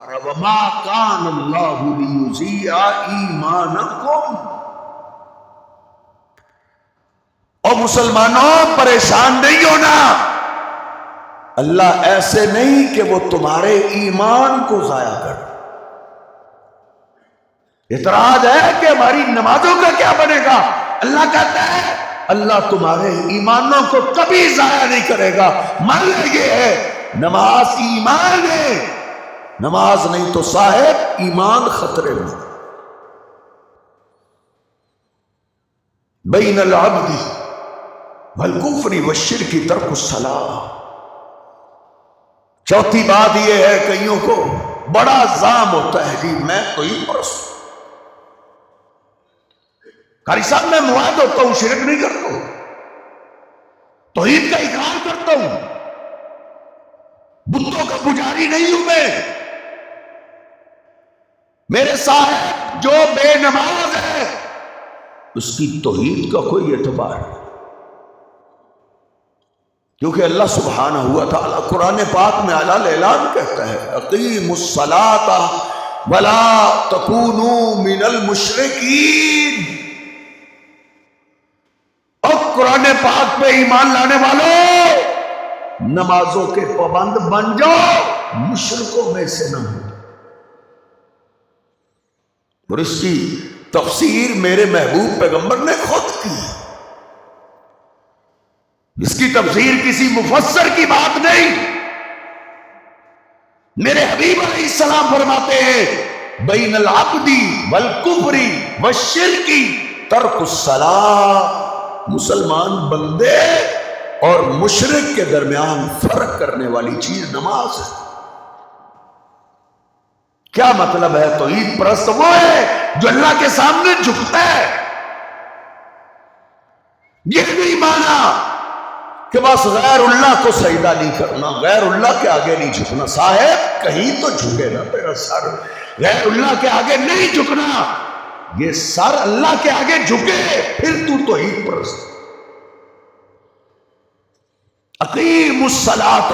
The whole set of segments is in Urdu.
وما کان اللہ لیضیع ایمانکم، اور مسلمانوں پریشان نہیں ہونا، اللہ ایسے نہیں کہ وہ تمہارے ایمان کو ضائع کر۔ اعتراض ہے کہ ہماری نمازوں کا کیا بنے گا؟ اللہ کہتا ہے اللہ تمہارے ایمانوں کو کبھی ضائع نہیں کرے گا۔ معنی یہ ہے نماز ایمان ہے، نماز نہیں تو صاحب ایمان خطرے میں۔ بین العبد والکفر والشرک ترک الصلاۃ۔ چوتھی بات یہ ہے کئیوں کو بڑا زام ہوتا ہے جی میں توحید پرست ہوں، قاری صاحب میں موحد ہوتا ہوں، شرک نہیں کرتا ہوں، توحید کا اقرار کرتا ہوں، بتوں کا پجاری نہیں ہوں میں، میرے صاحب جو بے نماز ہے اس کی توحید کا کوئی اعتبار نہیں، کیونکہ اللہ سبحانہ ہوا تعالیٰ قرآن پاک میں اعلیٰ اعلان کہتا ہے اقیموا الصلاۃ ولا تکونوا من المشرکین۔ اور قرآن پاک پہ ایمان لانے والوں نمازوں کے پابند بن جاؤ، مشرکوں میں سے نہ ہو۔ اور اس کی تفسیر میرے محبوب پیغمبر نے خود کی، اس کی تفسیر کسی مفسر کی بات نہیں، میرے حبیب علیہ السلام فرماتے ہیں بین العبد والکفر والشرک ترک الصلاۃ۔ مسلمان بندے اور مشرک کے درمیان فرق کرنے والی چیز نماز ہے۔ کیا مطلب ہے؟ توحید پرست وہ ہے جو اللہ کے سامنے جھکتا ہے، یہ نہیں مانا کہ بس غیر اللہ کو سجدہ نہیں کرنا، غیر اللہ کے آگے نہیں جھکنا۔ صاحب کہیں تو جھکے نا تیرا سر، غیر اللہ کے آگے نہیں جھکنا، یہ سر اللہ کے آگے جھکے پھر تو توحید پرست۔ اقیموا الصلاۃ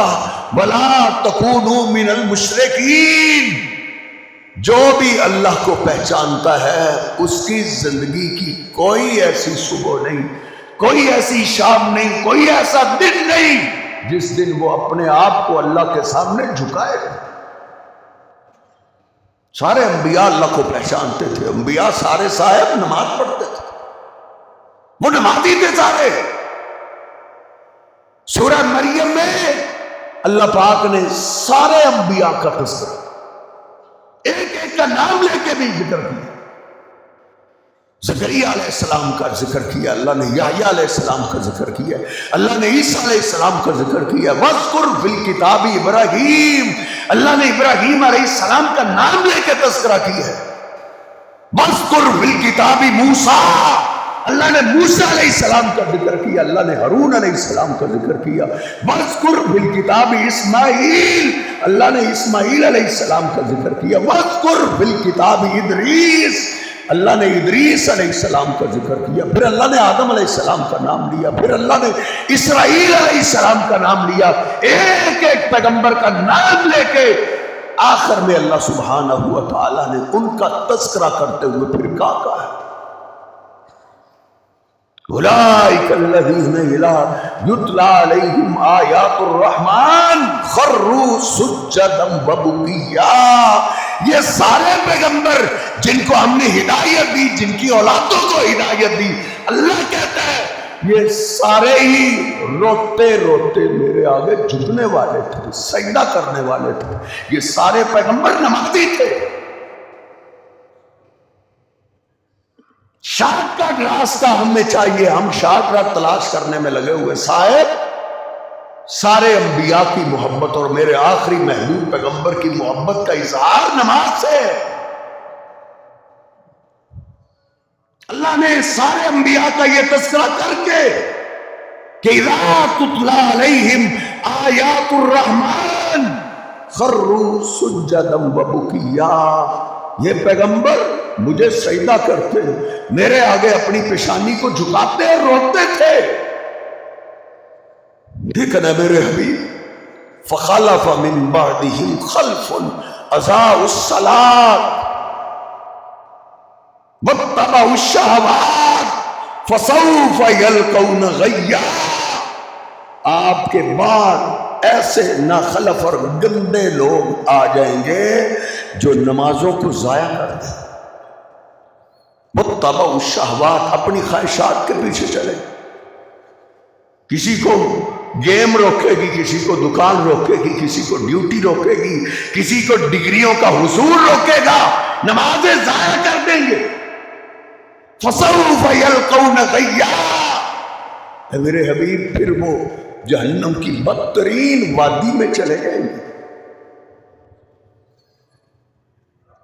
ولا تکونوا من المشرکین۔ جو بھی اللہ کو پہچانتا ہے اس کی زندگی کی کوئی ایسی صبح نہیں، کوئی ایسی شام نہیں، کوئی ایسا دن نہیں جس دن وہ اپنے آپ کو اللہ کے سامنے جھکائے گا۔ سارے انبیاء اللہ کو پہچانتے تھے، انبیاء سارے صاحب نماز پڑھتے تھے، وہ نمازی تھے سارے۔ سورہ مریم میں اللہ پاک نے سارے انبیاء کا تذکرہ ایک ایک کا نام لے کے بھی ذکر کیا۔ زکریا علیہ السلام کا ذکر کیا اللہ نے، یحییٰ علیہ السلام کا ذکر کیا اللہ نے، عیسیٰ علیہ السلام کا ذکر کیا۔ وَاذْكُرْ فِي الْكِتَابِ ابراہیم، اللہ نے ابراہیم علیہ السلام کا نام لے کے تذکرہ کیا ہے۔ وَاذْكُرْ فِي الْكِتَابِ موسیٰ، اللہ نے موسیٰ علیہ السلام کا ذکر کیا، اللہ نے ہارون علیہ السلام کا ذکر کیا۔ وَاذْكُرْ فِي الْكِتَابِ اسماعیل، اللہ نے اسماعیل علیہ السلام کا ذکر کیا۔ وَاذْكُرْ فِي الْكِتَابِ ادریس، اللہ نے ادریس علیہ السلام کا ذکر کیا۔ پھر اللہ نے آدم علیہ السلام کا نام لیا، پھر اللہ نے اسرائیل علیہ السلام کا نام لیا، ایک ایک پیغمبر کا نام لے کے آخر میں اللہ سبحانہ و تعالیٰ نے ان کا تذکرہ کرتے ہوئے پھر کہا ہے اولئک الذین اذا یتلی علیہم آیات الرحمن خروا سجدا وبکیا۔ یہ سارے پیغمبر جن کو ہم نے ہدایت دی، جن کی اولادوں کو ہدایت دی، اللہ کہتا ہے یہ سارے ہی روتے روتے میرے آگے جھکنے والے تھے، سجدہ کرنے والے تھے۔ یہ سارے پیغمبر نمازی تھے۔ شارٹ کٹ راستہ ہمیں چاہیے، ہم شارٹ کٹ تلاش کرنے میں لگے ہوئے۔ صاحب سارے انبیاء کی محبت اور میرے آخری محبوب پیغمبر کی محبت کا اظہار نماز سے ہے۔ اللہ نے سارے انبیاء کا یہ تذکرہ کر کے کہ اذا تتلی علیہم آیات الرحمن خروا سجدا وبکیا، یہ پیغمبر مجھے سجدہ کرتے، میرے آگے اپنی پیشانی کو جھکاتے روتے تھے۔ دیکھنا میرے حبیب فخلف من بعدهم خلف اضاعوا الصلاۃ واتبعوا الشہوات فسوف یلقون غیا. آپ کے بعد ایسے ناخلف اور گندے لوگ آ جائیں گے جو نمازوں کو ضائع کر دیں. واتبعوا الشہوات، اپنی خواہشات کے پیچھے چلے. کسی کو گیم روکے گی، کسی کو دکان روکے گی، کسی کو ڈیوٹی روکے گی، کسی کو ڈگریوں کا حصول روکے گا، نمازیں ضائع کر دیں گے. فَسَوْفَ يَلْقَوْنَ غَيًّا. اے میرے حبیب پھر وہ جہنم کی بدترین وادی میں چلے جائیں گے.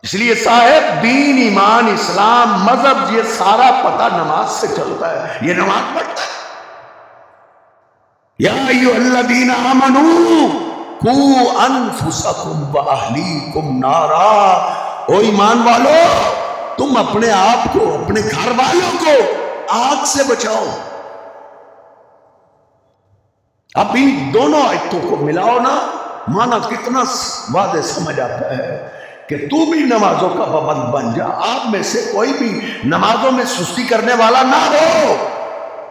اس لیے صاحب دین، ایمان، اسلام، مذہب، یہ سارا پتہ نماز سے چلتا ہے. یہ نماز پڑھتا ہے. یا ایھا الذین آمنوا قوا انفسکم واہلیکم نارا. او ایمان والو، تم اپنے آپ کو، اپنے گھر والوں کو آگ سے بچاؤ. اب ان دونوں آیتوں کو ملاؤ نا، مانا کتنا واضح سمجھ آتا ہے کہ تو بھی نمازوں کا پابند بن جا. آپ میں سے کوئی بھی نمازوں میں سستی کرنے والا نہ ہو،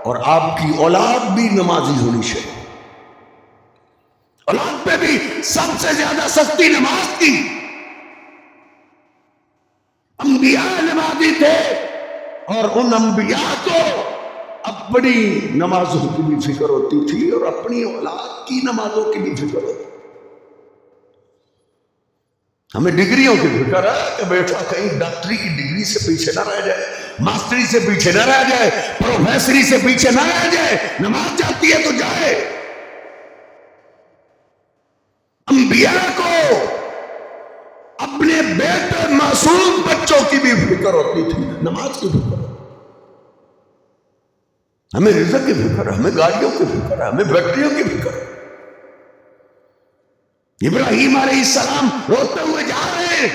اور آپ کی اولاد بھی نمازی ہونی چاہیے. اولاد پہ بھی سب سے زیادہ سختی نماز کی. انبیاء نمازی تھے، اور ان انبیاء کو اپنی نمازوں کی بھی فکر ہوتی تھی اور اپنی اولاد کی نمازوں کی بھی فکر ہوتی. ہمیں ڈگریوں کی فکر ہے کہ بیٹا کہیں ڈاکٹری کی ڈگری سے پیچھے نہ رہ جائے، ماسٹری سے پیچھے نہ رہ جائے، پروفیسری سے پیچھے نہ رہ جائے. نماز جاتی ہے تو جائے. انبیاء کو اپنے بیٹے معصوم بچوں کی بھی فکر ہوتی تھی، نماز کی فکر. ہمیں رزق کی فکر ہے، ہمیں گاڑیوں کی فکر ہے، ہمیں بیٹریوں کی فکر ہے. ابراہیم علیہ السلام روتے ہوئے جا رہے ہیں.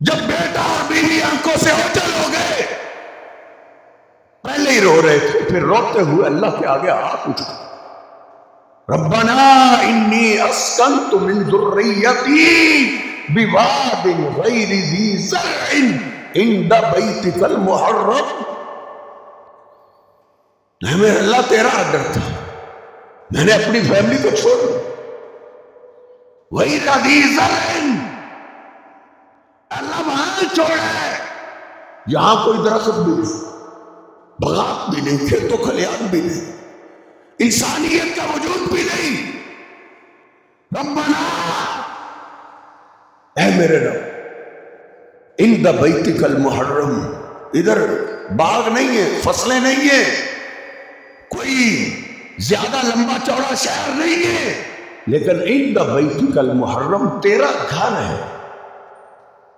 جب بیٹا اور بیوی آنکھوں سے اوجھل ہو گئے، پہلے ہی رو رہے تھے، پھر روتے ہوئے اللہ کے آگے ہاتھ اٹھا، ربنا انی اسکنت من ذریتی بواد غیر ذی زرع عند بیتک المحرم. میرے اللہ تیرا آرڈر تھا، میں نے اپنی فیملی کو چھوڑ دیا. غیر ذی زرع، اللہ وہاں چھوڑا ہے یہاں کوئی درخت بھی نہیں، باغات بھی نہیں، کھیت و کھلیان بھی نہیں، انسانیت کا وجود بھی نہیں. ربنا، اے میرے رب، عند بیتک المحرم، ادھر باغ نہیں ہے، فصلیں نہیں ہیں، کوئی زیادہ لمبا چوڑا شہر نہیں ہے، لیکن عند بیتک المحرم تیرا گھر ہے،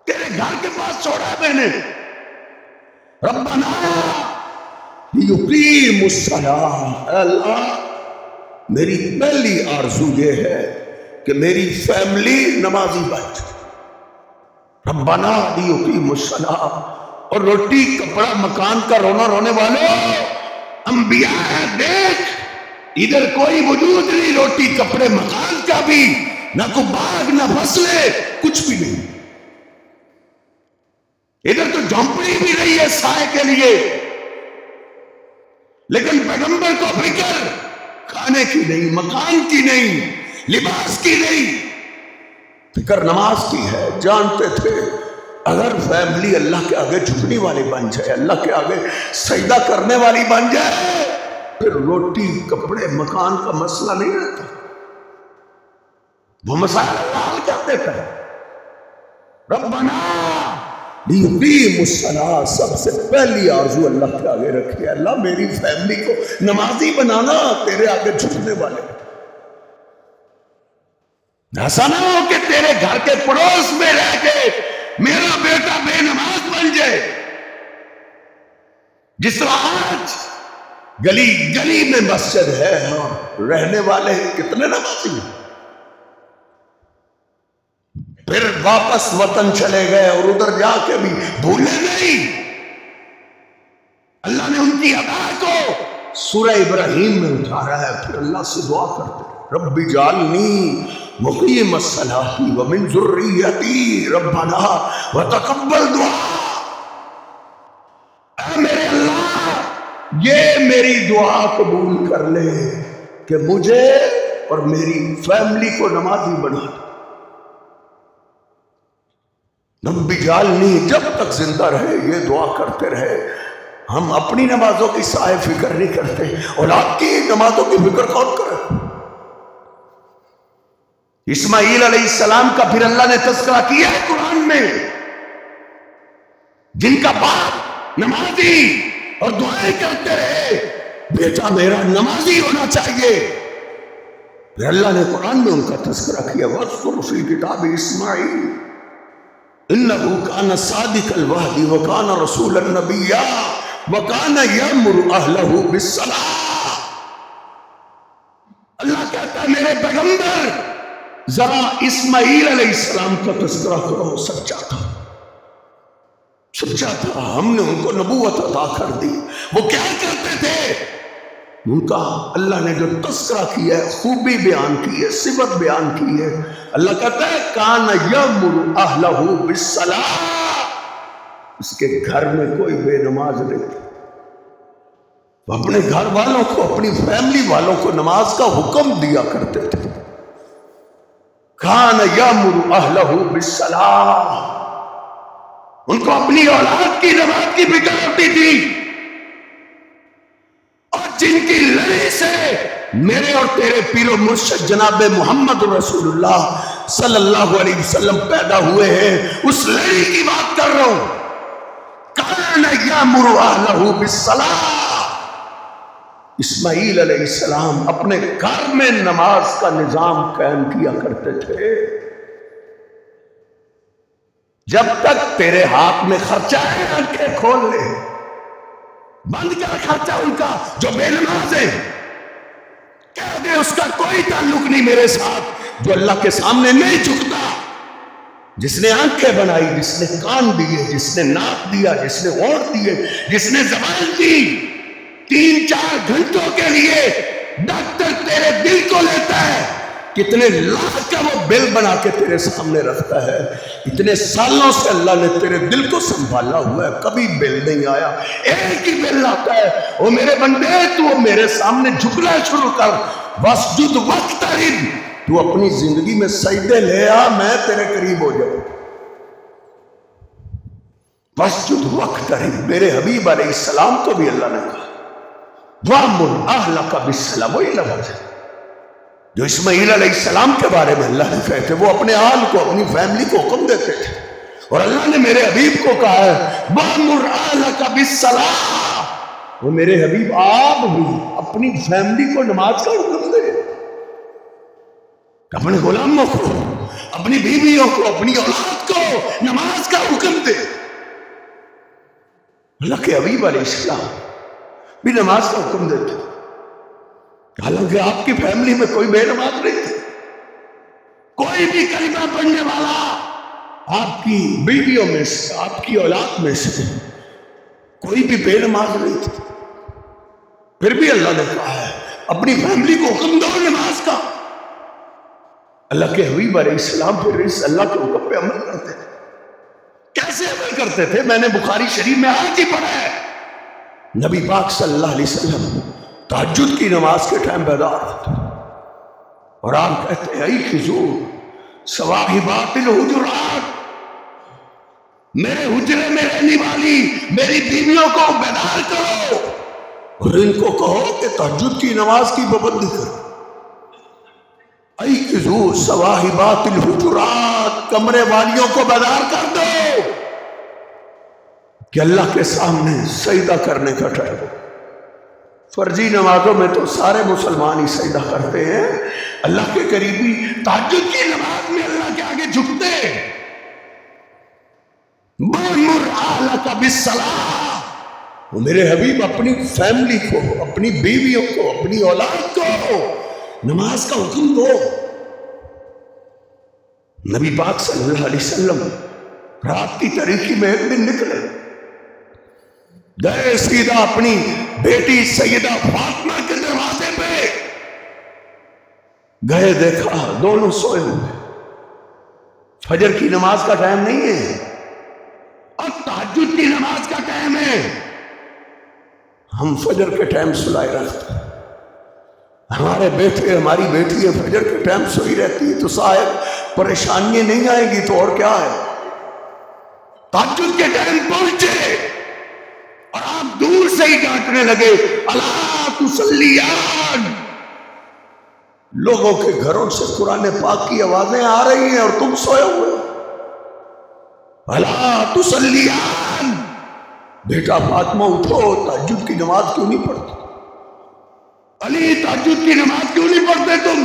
تیرے گھر کے پاس چھوڑا ہے میں نے. ربنا لیقیموا الصلاۃ، اے اللہ میری پہلی آرزو یہ ہے کہ میری فیملی نمازی بن جائے. ربنا لیقیموا الصلاۃ. اور روٹی کپڑا مکان کا رونا رونے والوں، انبیاء ہے، دیکھ ادھر کوئی وجود نہیں، روٹی کپڑے مکان کا بھی، نہ کوئی باغ نہ فصلیں، کچھ بھی نہیں. ادھر تو جھونپڑی بھی نہیں ہے سائے کے لیے، لیکن پیغمبر کو فکر کھانے کی نہیں، مکان کی نہیں، لباس کی نہیں، فکر نماز کی ہے. جانتے تھے اگر فیملی اللہ کے آگے جھکنے والی بن جائے، اللہ کے آگے سجدہ کرنے والی بن جائے، پھر روٹی کپڑے مکان کا مسئلہ نہیں رہتا، وہ مسائل اللہ حل کر دیتا ہے. ربنا لیقیموا الصلاۃ، سب سے پہلی آرزو اللہ کے آگے رکھے، اللہ میری فیملی کو نمازی بنانا، تیرے آگے جھکنے والے. ایسا نہ ہو کہ تیرے گھر کے پڑوس میں رہ کے میرا بیٹا بے نماز بن جائے. جس طرح آج گلی گلی میں مسجد ہے اور رہنے والے کتنے نمازی ہیں، پھر واپس وطن چلے گئے اور ادھر جا کے بھی بھولے نہیں. اللہ نے ان کی ادا کو سورہ ابراہیم میں اتارا ہے. پھر اللہ سے دعا کرتے، رب اجعلنی مقیم الصلاۃ ومن ذریتی ربنا وتقبل دعا۔ اے میرے اللہ یہ میری دعا قبول کر لے کہ مجھے اور میری فیملی کو نمازی بنا دے۔ نبی جعلنی جب تک زندہ رہے یہ دعا کرتے رہے۔ ہم اپنی نمازوں کی سائے فکر نہیں کرتے، اولاد کی نمازوں کی فکر کون کرے؟ اسماعیل علیہ السلام کا پھر اللہ نے تذکرہ کیا ہے قرآن میں، جن کا باپ نمازی اور دعائیں کرتے رہے، بیٹا میرا نمازی ہونا چاہیے۔ پھر اللہ نے قرآن میں ان کا تذکرہ کیا، وَاذْكُرْ فِي الْكِتَابِ إِسْمَاعِيلَ إِنَّهُ كَانَ صَادِقَ الْوَعْدِ وَكَانَ رَسُولًا نَبِيًّا وَكَانَ يَأْمُرُ أَهْلَهُ بِالصَّلَاةِ۔ اللہ کہتا ہے میرے پیغمبر ذرا اسماعیل علیہ السلام کا تذکرہ کرو، سچا تھا، سچا تھا، ہم نے ان کو نبوت عطا کر دی۔ وہ کیا کرتے تھے؟ ان کا اللہ نے جو تذکرہ کیا ہے، خوبی بیان کی ہے، صفت بیان کی ہے۔ اللہ کہتا ہے کان یامر اہلہ بالصلاۃ، اس کے گھر میں کوئی بے نماز نہیں تھا۔ وہ اپنے گھر والوں کو، اپنی فیملی والوں کو نماز کا حکم دیا کرتے تھے۔ کان یامر اہلہ بالصلاۃ، ان کو اپنی اولاد کی نماز کی فکر ہوتی تھی، اور جن کی لڑی سے میرے اور تیرے پیر و مرشد جناب محمد رسول اللہ صلی اللہ علیہ وسلم پیدا ہوئے ہیں، اس لڑی کی بات کر رہا ہوں۔ کان یامر اہلہ بالصلاۃ، اسماعیل علیہ السلام اپنے گھر میں نماز کا نظام قائم کیا کرتے تھے۔ جب تک تیرے ہاتھ میں خرچہ ہے آنکھیں کھول لے، بند کر خرچہ ان کا جو بے نماز ہے، کہہ دے اس کا کوئی تعلق نہیں میرے ساتھ، جو اللہ کے سامنے نہیں جھکتا، جس نے آنکھیں بنائی، جس نے کان دیے، جس نے ناک دیا، جس نے ہونٹ دیے، جس نے زبان دی، 3-4 گھنٹوں کے لیے ڈاکٹر تیرے دل کو لیتا ہے، کتنے لاکھ کا وہ بل بنا کے تیرے سامنے رکھتا ہے، اتنے سالوں سے اللہ نے تیرے دل کو سنبھالا ہوا ہے، کبھی بل نہیں آیا، ایک ہی بل آتا ہے، وہ میرے بندے تو میرے سامنے جھکنا شروع کر، واسجد واقترب، تو اپنی زندگی میں سجدے لے آ، میں تیرے قریب ہو جاؤں۔ واسجد واقترب، میرے حبیب علیہ السلام کو بھی اللہ نے کہا وَأْمُرْ أَهْلَكَ بِالصَّلَاةِ، وہی لفظ ہے جو اسماعیل علیہ السلام کے بارے میں اللہ نے کہے تھے، وہ اپنے آل کو، اپنی فیملی کو حکم دیتے تھے، اور اللہ نے میرے حبیب کو کہا ہے وَأْمُرْ أَهْلَكَ بِالصَّلَاةِ، وہ میرے حبیب آپ بھی اپنی فیملی کو نماز کا حکم دے، اپنے غلاموں کو، اپنی بیویوں کو، اپنی اولاد کو نماز کا حکم دے۔ اللہ کے حبیب علیہ السلام بھی نماز کا حکم دیتے، حالانکہ آپ کی فیملی میں کوئی بے نماز نہیں تھی، کوئی بھی کلمہ پڑھنے والا آپ کی بیویوں میں سے، آپ کی اولاد میں سے کوئی بھی بے نماز نہیں تھی، پھر بھی اللہ نے کہا ہے اپنی فیملی کو حکم دو نماز کا۔ اللہ کے حبیب علیہ السلام پھر اس اللہ کے حکم پہ عمل کرتے تھے۔ کیسے عمل کرتے تھے؟ میں نے بخاری شریف میں آج ہی پڑھا ہے، نبی پاک صلی اللہ علیہ وسلم تہجد کی نماز کے ٹائم بیدار ہوتے اور آپ کہتے ہیں ایقظوا صواحبات الحجرات، میرے حجرے میں رہنے والی میری بیویوں کو بیدار کرو اور ان کو کہو کہ تہجد کی نماز کی پابندی کرو۔ ایقظوا صواحبات الحجرات، کمرے والیوں کو بیدار کر دو کہ اللہ کے سامنے سجدہ کرنے کا ٹائم ہو۔ فرضی نمازوں میں تو سارے مسلمان ہی سجدہ کرتے ہیں، اللہ کے قریبی تہجد کی نماز میں اللہ کے آگے جھکتے ہیں۔ وَأْمُرْ أَهْلَكَ بِالصَّلَاةِ، وہ میرے حبیب اپنی فیملی کو، اپنی بیویوں کو، اپنی اولاد کو نماز کا حکم دو۔ نبی پاک صلی اللہ علیہ وسلم رات کی تاریکی میں ایک دن نکلے، گئے سیدھا اپنی بیٹی سیدہ فاطمہ کے دروازے پہ، گئے دیکھا دونوں سوئے ہوئے. فجر کی نماز کا ٹائم نہیں ہے اور تہجد کی نماز کا ٹائم ہے. ہم فجر کے ٹائم سلائے رکھتے ہیں. ہمارے بیٹے ہماری بیٹی ہے فجر کے ٹائم سوئی رہتی ہے تو صاحب پریشانیاں نہیں آئیں گی تو اور کیا ہے. تہجد کے ٹائم پہنچے اور آپ دور سے ہی ڈانٹنے لگے الا تصلیان. لوگوں کے گھروں سے قرآن پاک کی آوازیں آ رہی ہیں اور تم سوئے ہوئے. الا تصلیان. بیٹا فاطمہ اٹھو, تہجد کی نماز کیوں نہیں پڑھتے؟ علی تہجد کی نماز کیوں نہیں پڑھتے تم؟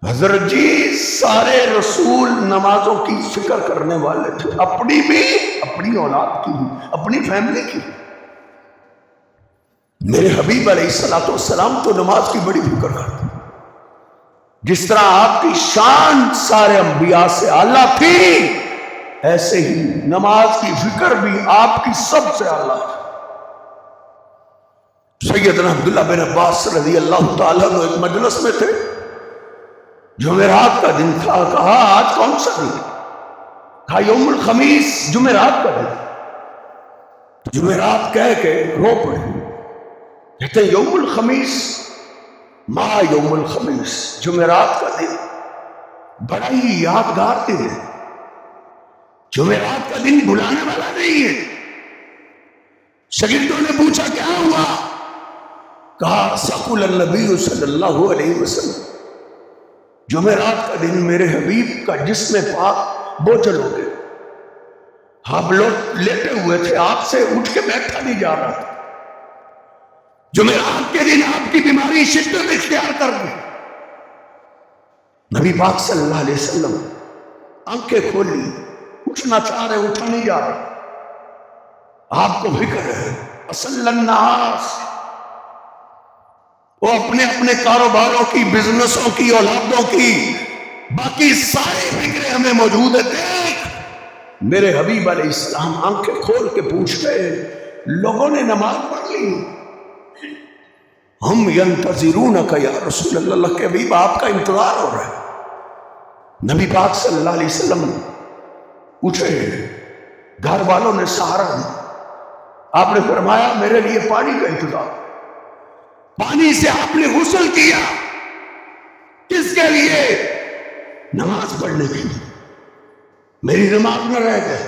حضرت جی سارے رسول نمازوں کی فکر کرنے والے تھے, اپنی بھی, اپنی اولاد کی بھی, اپنی فیملی کی. میرے حبیب علیہ الصلوۃ والسلام تو نماز کی بڑی فکر کرتے. جس طرح آپ کی شان سارے انبیاء سے اعلیٰ تھی, ایسے ہی نماز کی فکر بھی آپ کی سب سے اعلیٰ تھی. سیدنا عبداللہ بن عباس رضی اللہ تعالیٰ عنہ ایک مجلس میں تھے. جمعرات کا دن تھا. کہا آج کون سا دن؟ کہا یوم الخمیس, جمعرات کا دن. جمعرات کہہ کے رو پڑے. کہتے ہیں یوم الخمیس, ما یوم الخمیس, جمعرات کا دن بڑا ہی یادگار دن ہے. جمعرات کا دن بھلانے والا نہیں ہے. شاگردوں نے پوچھا کیا ہوا؟ کہا ثقل النبی صلی اللہ علیہ وسلم, جمعرات کا دن میرے حبیب کا جسم پاک بوجھل ہو گئے. آپ لوگ لیٹے ہوئے تھے, آپ سے اٹھ کے بیٹھا نہیں جا رہا تھا. جمعرات کے دن آپ کی بیماری شدت اختیار کر گئی. نبی پاک صلی اللہ علیہ وسلم آنکھیں کھولی, اٹھنا چاہ رہے, اٹھا نہیں جا رہے. آپ کو فکر ہے اصل الناس, وہ اپنے اپنے کاروباروں کی, بزنسوں کی, اولادوں کی, باقی ساری فکریں ہمیں موجود ہے. دیکھ میرے حبیب علیہ السلام آنکھیں کھول کے پوچھ گئے لوگوں نے نماز پڑھ لی؟ ہم ینتظرونک یا رسول اللہ, اللہ کے حبیب آپ کا انتظار ہو رہا ہے. نبی پاک صلی اللہ علیہ وسلم اٹھے, گھر والوں نے سہارا دیا. آپ نے فرمایا میرے لیے پانی کا انتظام. پانی سے آپ نے غسل کیا, کس کے لیے؟ نماز پڑھنے کے لیے. میری نماز نہ رہ گئے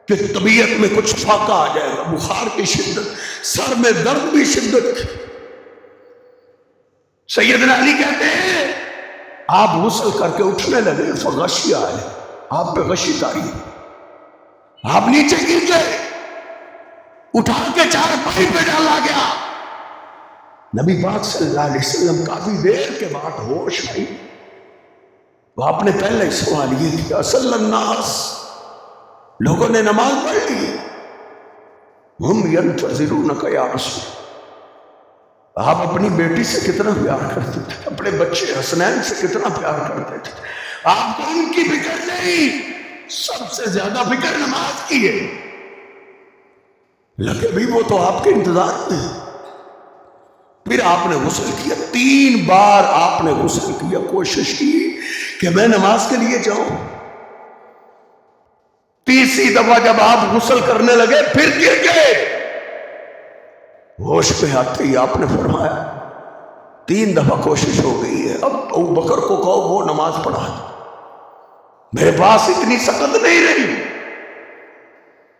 کہ طبیعت میں کچھ فاقہ آ جائے گا, بخار کی شدت, سر میں درد بھی شدت. سیدنا علی کہتے ہیں آپ غسل کر کے اٹھنے لگے, فغشی آئے, آپ پہ غشی تاری. آپ نیچے گر گئے, اٹھا کے چارپائی پہ ڈالا گیا. نبی پاک صلی اللہ علیہ وسلم کافی دیر کے بعد ہوش آئی. وہ آپ نے پہلے سوال یہ کیا اصل الناس, لوگوں نے نماز پڑھ لی, ہم ینتظرونک یا رسول. آپ اپنی بیٹی سے کتنا پیار کرتے تھے, اپنے بچے حسنین سے کتنا پیار کرتے تھے. آپ کو ان کی فکر نہیں, سب سے زیادہ فکر نماز کی ہے. لگے بھی وہ تو آپ کے انتظار میں. پھر آپ نے غسل کیا, 3 بار آپ نے غسل کیا, کوشش کی کہ میں نماز کے لیے جاؤں. تیسری دفعہ جب آپ غسل کرنے لگے پھر گر گئے. ہوش پہ آتے ہی آپ نے فرمایا 3 دفعہ کوشش ہو گئی ہے, اب ابو بکر کو کہو وہ نماز پڑھا دے, میرے پاس اتنی سخت نہیں رہی.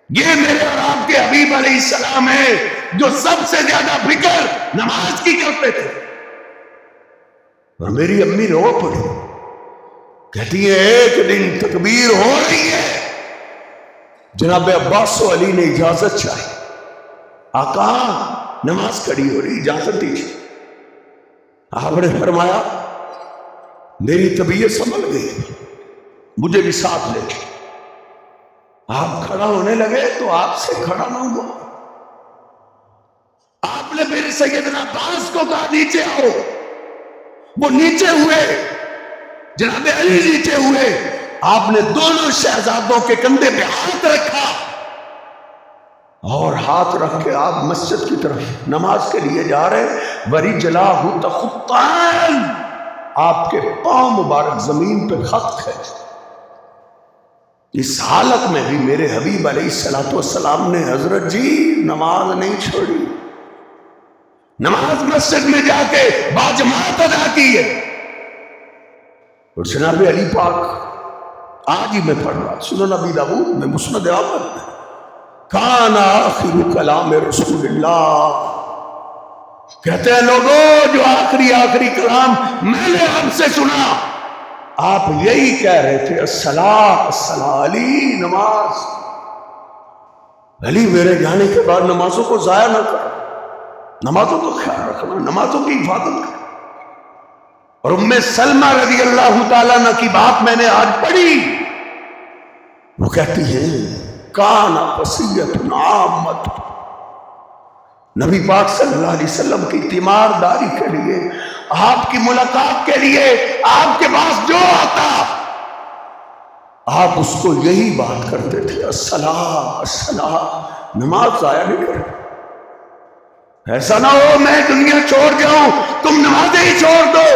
یہ میرے اور آپ کے حبیب علیہ السلام ہے جو سب سے زیادہ فکر نماز کی کرتے تھے. اور میری امی رو پڑی, کہتی ہے ایک دن تکبیر ہو رہی ہے, جناب عباس و علی نے اجازت چاہی, آقا نماز کھڑی ہو رہی, اجازت دیجیے. آپ نے فرمایا میری طبیعت سنبھل گئی, مجھے بھی ساتھ لے کے. آپ کھڑا ہونے لگے تو آپ سے کھڑا نہ ہوا. آپ نے پھر سیدنا عباس کو کہا نیچے آؤ, وہ نیچے ہوئے, جناب علی نیچے ہوئے. آپ نے دونوں شہزادوں کے کندھے پہ ہاتھ رکھا, اور ہاتھ رکھ کے آپ مسجد کی طرف نماز کے لیے جا رہے، وَرِجْلَاهُ تَخُطَّانِ، آپ کے پاؤں مبارک زمین پہ خط کھینچ۔ اس حالت میں بھی میرے حبیب علیہ السلام نے حضرت جی نماز نہیں چھوڑی، نماز مسجد میں جا کے باجماعت ادا کی ہے۔ اور جناب علی پاک آج ہی میں پڑھ رہا، سنن نبی داؤد میں، مسند احمد میں، کان آخر کلام رسول اللہ، کہتے ہیں لوگوں جو آخری کلام میں نے آپ سے سنا، آپ یہی کہہ رہے تھے الصلاۃ الصلاۃ، علی نماز، علی میرے جانے کے بعد نمازوں کو ضائع نہ کر، نمازوں کو خیال رکھنا، نمازوں کی حفاظت کرنا۔ اور ام سلمہ رضی اللہ تعالیٰ عنہ کی بات میں نے آج پڑھی، وہ کہتی ہے کان وصیت عامت، نبی پاک صلی اللہ علیہ وسلم کی تیمارداری کے لیے، آپ کی ملاقات کے لیے، آپ کے پاس جو آتا آپ اس کو یہی بات کرتے تھے الصلاۃ الصلاۃ، نماز ضائع نہیں کرے۔ ایسا نہ ہو میں دنیا چھوڑ جاؤں تم نمازیں ہی چھوڑ دو،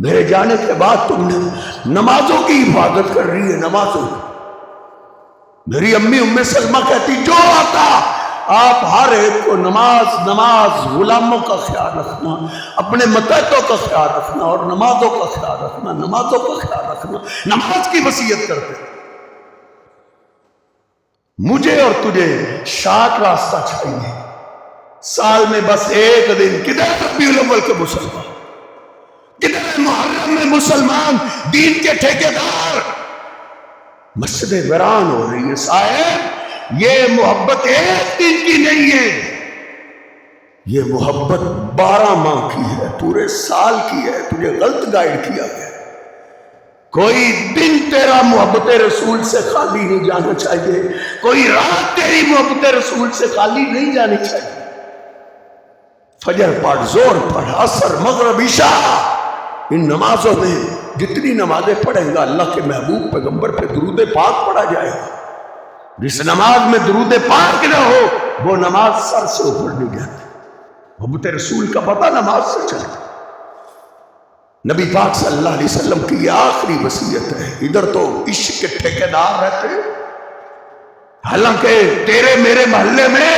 میرے جانے کے بعد تم نے نمازوں کی حفاظت کر رہی ہے، نمازوں۔ میری امی ام سلمہ کہتی جو آتا آپ ہر ایک کو نماز، غلاموں کا خیال رکھنا، اپنے متحدوں کا خیال رکھنا، اور نمازوں کا خیال رکھنا، نمازوں کا خیال رکھنا، نماز کی وصیت کرتے۔ مجھے اور تجھے شارٹ راستہ چاہیے، سال میں بس ایک دن، کدھر ربیع الاول کے مسلمان، کدھر محرم میں مسلمان، دین کے ٹھیکیدار، مسجدیں ویران ہو رہی ہے۔ صاحب یہ محبت ایک دن کی نہیں ہے، یہ محبت 12 ماہ کی ہے، پورے سال کی ہے، تجھے غلط گائیڈ کیا گیا۔ کوئی دن تیرا محبت رسول سے خالی نہیں جانا چاہیے، کوئی رات تیری محبت رسول سے خالی نہیں جانی چاہیے۔ فجر پڑھ، زور پڑھ، عصر، مغرب، عشاء، ان نمازوں میں جتنی نمازیں پڑھیں گا اللہ کے محبوب پیغمبر پہ درود پاک پڑھا جائے گا۔ جس نماز میں درود پاک نہ ہو وہ نماز سر سے اوپر نہیں جاتی۔ محبت رسول کا پتہ نماز سے چلتا۔ نبی پاک صلی اللہ علیہ وسلم کی یہ آخری وصیت ہے۔ ادھر تو عشق کے ٹھیکیدار رہتے، حالانکہ تیرے میرے محلے میں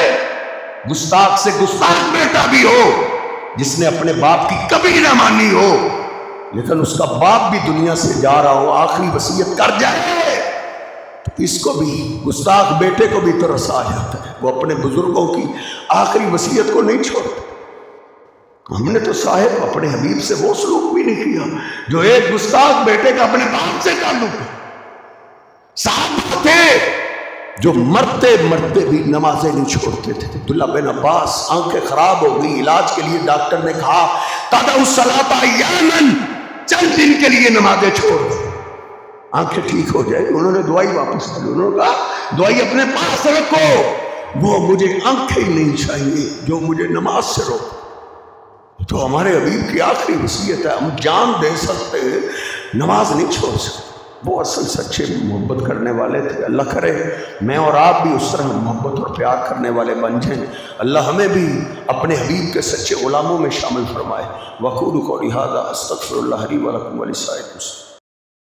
گستاخ سے گستاخ بیٹا بھی ہو جس نے اپنے باپ کی کبھی نہ مانی ہو، لیکن اس کا باپ بھی دنیا سے جا رہا ہو، آخری وصیت کر جائے تو اس کو بھی، گستاخ بیٹے کو بھی ترس آ جاتا ہے، وہ اپنے بزرگوں کی آخری وصیت کو نہیں چھوڑتا۔ ہم نے تو صاحب اپنے حبیب سے وہ سلوک بھی نہیں کیا جو ایک گستاخ بیٹے کا اپنے باپ سے تعلق ہے۔ صاحب تھے جو مرتے مرتے بھی نمازیں نہیں چھوڑتے تھے۔ عبداللہ بن عباس، آنکھیں خراب ہو گئی، علاج کے لیے ڈاکٹر نے کہا تدع الصلاۃ احیانا، چند دن کے لیے نمازیں چھوڑ دو، آنکھیں ٹھیک ہو جائے۔ انہوں نے دوائی واپس دی، انہوں نے کہا دوائی اپنے پاس رکھو، وہ مجھے آنکھیں نہیں چاہیے جو مجھے نماز سے روک۔ تو ہمارے حبیب کی آخری وصیت ہے، ہم جان دے سکتے ہیں، نماز نہیں چھوڑ سکتے۔ وہ اصل سچے محبت کرنے والے تھے۔ اللہ کرے میں اور آپ بھی اس طرح محبت اور پیار کرنے والے بن جائیں۔ اللہ ہمیں بھی اپنے حبیب کے سچے غلاموں میں شامل فرمائے۔ وقولوا قولی ھذا استغفر اللہ لی ولکم ولسائر المسلمین۔